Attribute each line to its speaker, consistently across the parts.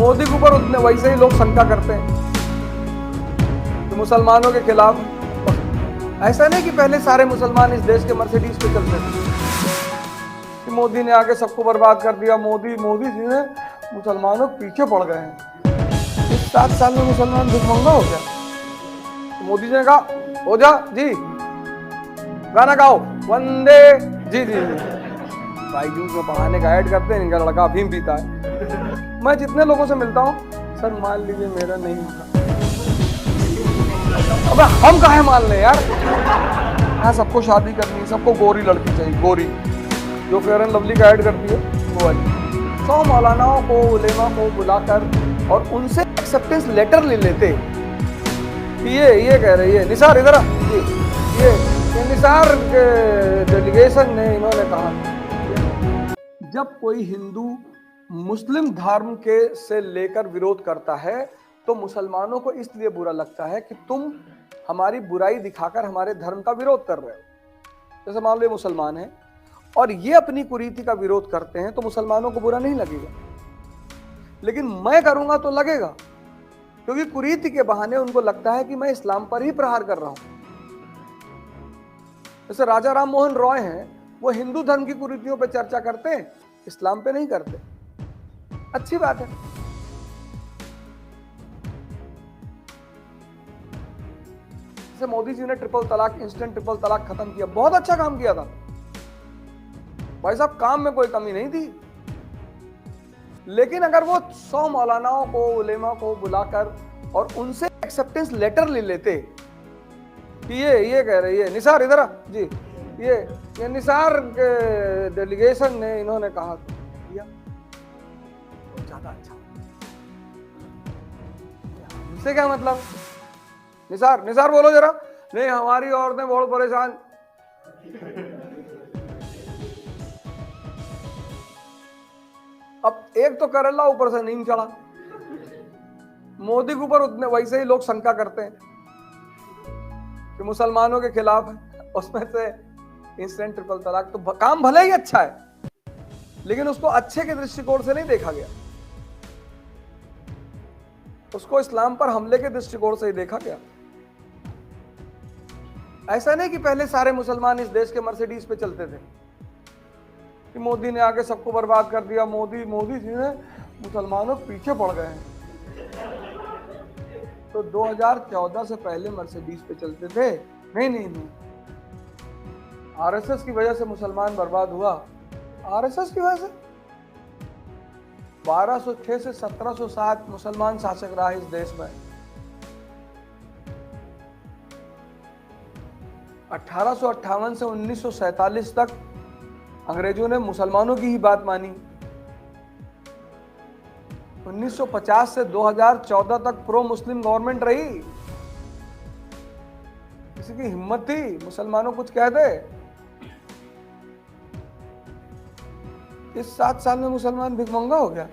Speaker 1: मोदी के ऊपर उतने वैसे ही लोग शंका करते हैं कि मुसलमानों के खिलाफ। ऐसा नहीं कि पहले सारे मुसलमान इस देश के मर्सिडीज पे चलते थे कि मोदी ने आके सबको बर्बाद कर दिया। मोदी जी ने मुसलमानों के पीछे पड़ गए हैं। इस 7 साल में मुसलमान भिखमंगा हो गया। तो मोदी जी ने कहा हो जा जी, गाना गाओ वंदे जी जी भाई जूस में बहाने का ऐड करते हैं। इनका लड़का अफीम पीता है। मैं जितने लोगों से मिलता हूँ, सर मान लीजिए मेरा नहीं होता। अबे हम काहे मान ले यार। हाँ, सबको शादी करनी, सबको गोरी लड़की चाहिए, गोरी जो फेयर एंड लवली का ऐड करती है वो वाली। 100 मौलानाओं को, उलेमा को बुलाकर और उनसे एक्सेप्टेंस लेटर ले लेते कि ये कह रही है निसार इधर आ, ये निसार के डेलीगेशन ने इन्होंने कहा। जब कोई हिंदू मुस्लिम धर्म के से लेकर विरोध करता है तो मुसलमानों को इसलिए बुरा लगता है कि तुम हमारी बुराई दिखाकर हमारे धर्म का विरोध कर रहे हो। जैसे मान लो ये मुसलमान है और ये अपनी कुरीति का विरोध करते हैं तो मुसलमानों को बुरा नहीं लगेगा, लेकिन मैं करूंगा तो लगेगा, क्योंकि कुरीति के बहाने उनको लगता है कि मैं इस्लाम पर ही प्रहार कर रहा हूं। जैसे राजा राम मोहन रॉय हैं, वो हिंदू धर्म की कुरीतियों पर चर्चा करते हैं, इस्लाम पे नहीं करते। अच्छी बात है। जैसे मोदी जी ने ट्रिपल तलाक, इंस्टेंट ट्रिपल तलाक खत्म किया, बहुत अच्छा काम किया था भाई साहब, काम में कोई कमी नहीं थी। लेकिन अगर वो 100 मौलानाओं को, उलेमा को बुलाकर और उनसे एक्सेप्टेंस लेटर ले लेते कि ये कह रही है निसार इधर आ जी, ये निसार के डेलीगेशन ने इन्होंने कहा किया तो ज्यादा अच्छा। इससे क्या मतलब? निसार बोलो जरा। नहीं, हमारी औरतें बहुत परेशान। अब एक तो करेला ऊपर से नींद चढ़ा। मोदी के ऊपर उतने वैसे ही लोग शंका करते हैं कि मुसलमानों के खिलाफ है, उसमें से इंस्टेंट ट्रिपल तलाक। तो काम भले ही अच्छा है, लेकिन उसको अच्छे के दृष्टिकोण से नहीं देखा गया, उसको इस्लाम पर हमले के दृष्टिकोण से ही देखा गया। ऐसा नहीं कि पहले सारे मुसलमान इस देश के मर्सिडीज पे चलते थे कि मोदी ने आके सबको बर्बाद कर दिया। मोदी जी ने मुसलमानों के पीछे पड़ गए हैं। तो 2014 से पहले मर्सिडीज पे चलते थे। नहीं, आरएसएस की वजह से मुसलमान बर्बाद हुआ। आरएसएस की वजह से 1206 से 1707 मुसलमान शासक रहा इस देश में। 1858 से 1947 तक अंग्रेजों ने मुसलमानों की ही बात मानी। 1950 से 2014 तक प्रो मुस्लिम गवर्नमेंट रही। किसी की हिम्मत थी मुसलमानों कुछ कह दे? इस 7 साल में मुसलमान भिखमंगा हो गया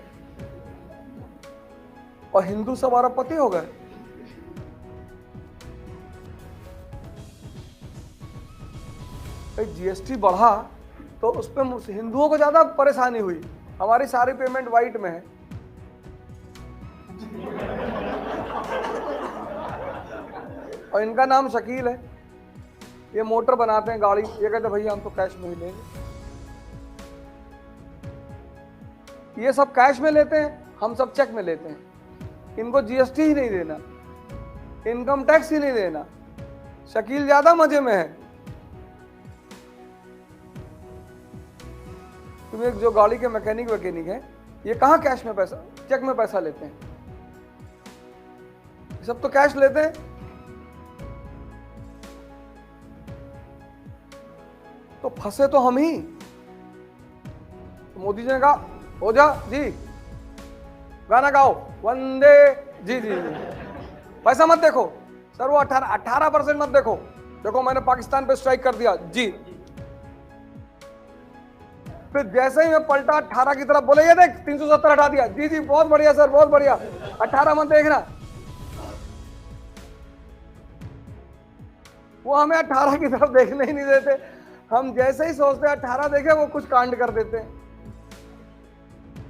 Speaker 1: और हिंदू सब अरबपति हो गए। जीएसटी बढ़ा तो उस पर हिंदुओं को ज्यादा परेशानी हुई। हमारी सारी पेमेंट वाइट में है। और इनका नाम शकील है। ये मोटर बनाते हैं, गाड़ी। ये कहते भैया हम तो कैश में ही लेंगे। ये सब कैश में लेते हैं, हम सब चेक में लेते हैं। इनको जीएसटी ही नहीं देना, इनकम टैक्स ही नहीं देना। शकील ज्यादा मजे में है। तुम एक जो गाड़ी के मैकेनिक है, ये कहाँ कैश में पैसा, चेक में पैसा लेते हैं। सब तो कैश लेते हैं। तो फंसे तो हम ही। तो मोदी जी ने कहा हो जा जी, गाना गाओ वंदे जी जी जी। पैसा मत देखो सर, वो 18% मत देखो। देखो मैंने पाकिस्तान पे स्ट्राइक कर दिया जी। फिर जैसे ही मैं पलटा 18 की तरफ, बोले ये देख 370 हटा दिया जी जी, बहुत बढ़िया सर, बहुत बढ़िया। 18 मत देखना। वो हमें 18 की तरफ देखने ही नहीं देते। हम जैसे ही सोचते हैं 18 देखे, वो कुछ कांड कर देते हैं।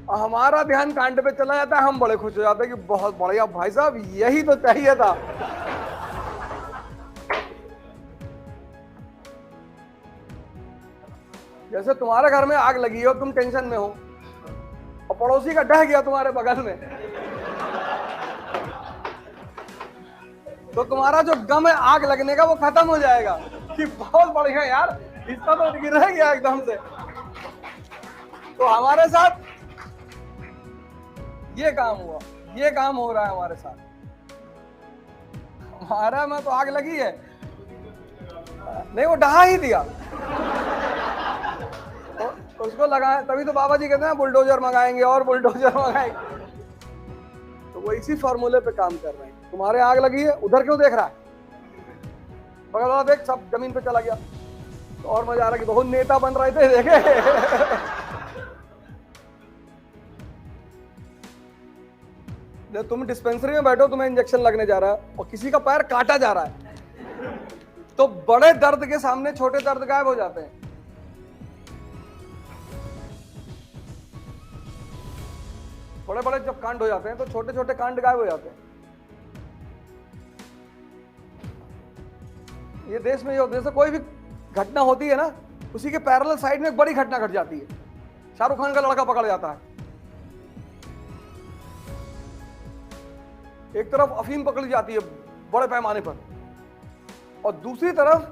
Speaker 1: हमारा ध्यान कांड पे चला जाता है, हम बड़े खुश हो जाते हैं कि बहुत बढ़िया भाई साहब, यही तो चाहिए था। जैसे तुम्हारे घर में आग लगी हो, तुम टेंशन में हो और पड़ोसी का ढह गया तुम्हारे बगल में, तो तुम्हारा जो गम है आग लगने का वो खत्म हो जाएगा कि बहुत बढ़िया यार, इसका तो गिर गया एकदम से। तो हमारे साथ ये काम हुआ, ये काम हो रहा है हमारे साथ। हमारा में तो आग लगी है, नहीं वो ढहा ही दिया, तो उसको लगाए, तभी तो बाबा जी कहते हैं बुलडोजर मंगाएंगे और बुलडोजर मंगाएंगे। तो वो इसी फॉर्मूले पे काम कर रहे हैं। तुम्हारे आग लगी है, उधर क्यों देख रहा है, बगल वाला देख, सब जमीन पे चला गया। तो और मजा आ रहा कि बहुत नेता बन रहे थे, देखे। जब तुम डिस्पेंसरी में बैठो, तुम्हें इंजेक्शन लगने जा रहा है और किसी का पैर काटा जा रहा है, तो बड़े दर्द के सामने छोटे दर्द गायब हो जाते हैं। बड़े बड़े जब कांड हो जाते हैं तो छोटे छोटे कांड गायब हो जाते हैं। ये देश में, जैसे कोई भी घटना होती है ना, उसी के पैरेलल साइड में एक बड़ी घटना घट जाती है। शाहरुख खान का लड़का पकड़ जाता है, एक तरफ अफीम पकड़ी जाती है बड़े पैमाने पर, और दूसरी तरफ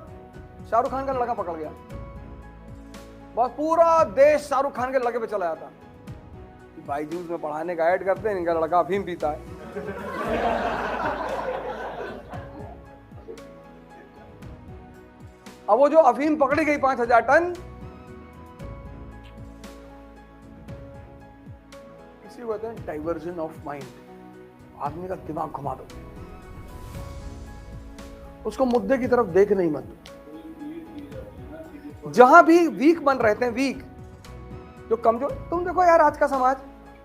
Speaker 1: शाहरुख खान का लड़का पकड़ गया, बस पूरा देश शाहरुख खान के लड़के पे चला जाता। भाई जी उसमें पढ़ाने का ऐड करते हैं, इनका लड़का अफीम पीता है। अब वो जो अफीम पकड़ी गई 5000 टन, इसी को कहते हैं डाइवर्जन ऑफ माइंड। आदमी का दिमाग घुमा दो, उसको मुद्दे की तरफ देख नहीं मत। जहां भी वीक बन रहते हैं, वीक जो कमजोर, तुम देखो यार आज का समाज,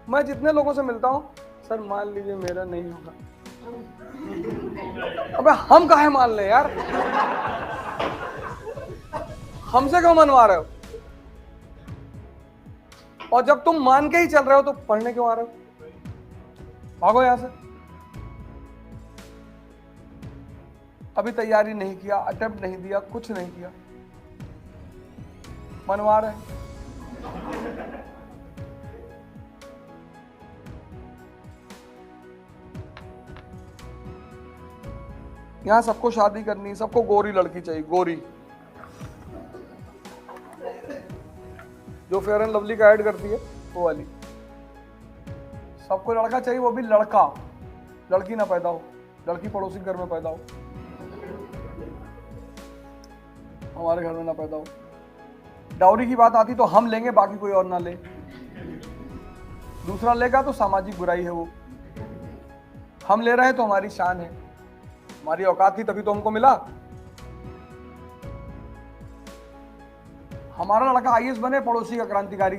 Speaker 1: मैं जितने लोगों से मिलता हूं, सर मान लीजिए मेरा नहीं होगा। अबे हम काहे मान ले यार, हमसे क्यों मनवा रहे हो? और जब तुम मान के ही चल रहे हो तो पढ़ने क्यों आ रहे हो? भागो यहां से। अभी तैयारी नहीं किया, अटेम्प्ट नहीं दिया, कुछ नहीं किया, मनवा रहे। यहां सबको शादी करनी, सबको गोरी लड़की चाहिए, गोरी जो फेयर एंड लवली का ऐड करती है वो वाली। सबको लड़का चाहिए, वो भी लड़का, लड़की ना पैदा हो, लड़की पड़ोसी घर में पैदा हो, हमारे घर में ना पैदा हो। डाउरी की बात आती तो हम लेंगे, बाकी कोई और ना ले, दूसरा लेगा तो सामाजिक बुराई है वो। हम ले रहे हैं तो हमारी शान है, हमारी औकात थी तभी तो हमको मिला। हमारा लड़का आईएएस बने, पड़ोसी का क्रांतिकारी।